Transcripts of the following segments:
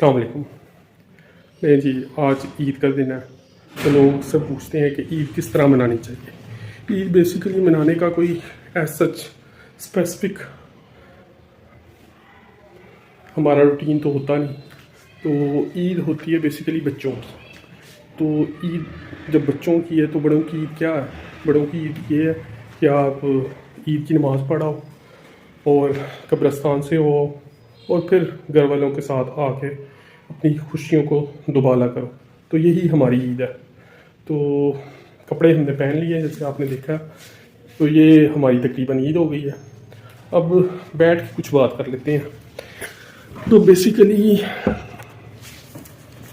अस्सलाम वालेकुम। नहीं जी, आज ईद का दिन है तो लोग सब पूछते हैं कि ईद किस तरह मनानी चाहिए। ईद बेसिकली मनाने का कोई एज सच स्पेसिफिक हमारा रूटीन तो होता नहीं। तो ईद होती है बेसिकली बच्चों की। तो ईद जब बच्चों की है तो बड़ों की ईद क्या है? बड़ों की ईद ये है कि आप ईद की नमाज़ पढ़ाओ और कब्रिस्तान से हो और फिर घर वालों के साथ आके अपनी खुशियों को दुबाला करो। तो यही हमारी ईद है। तो कपड़े हमने पहन लिए जैसे आपने देखा, तो ये हमारी तकरीबन ईद हो गई है। अब बैठ के कुछ बात कर लेते हैं। तो बेसिकली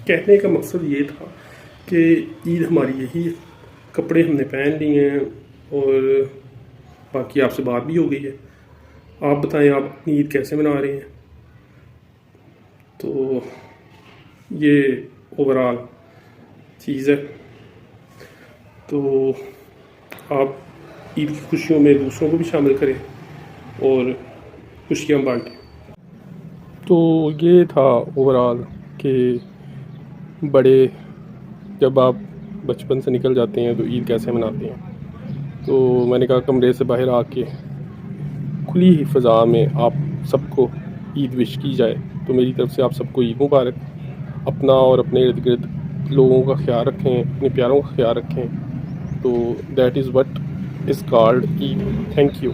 कहने का मकसद ये था कि ईद हमारी यही है। कपड़े हमने पहन लिए हैं और बाकी आपसे बात भी हो गई है। आप बताएं आप अपनी ईद कैसे मना रहे हैं? तो ये ओवरऑल चीज़ है। तो आप ईद की खुशियों में दूसरों को भी शामिल करें और खुशियाँ बांटें। तो ये था ओवरऑल कि बड़े जब आप बचपन से निकल जाते हैं तो ईद कैसे मनाते हैं। तो मैंने कहा कमरे से बाहर आके खुली फ़ज़ा में आप सबको ईद विश की जाए। तो मेरी तरफ़ से आप सबको ईद मुबारक। अपना और अपने इर्द गिर्द लोगों का ख्याल रखें, अपने प्यारों का ख्याल रखें। तो that is what is called Eid. Thank you.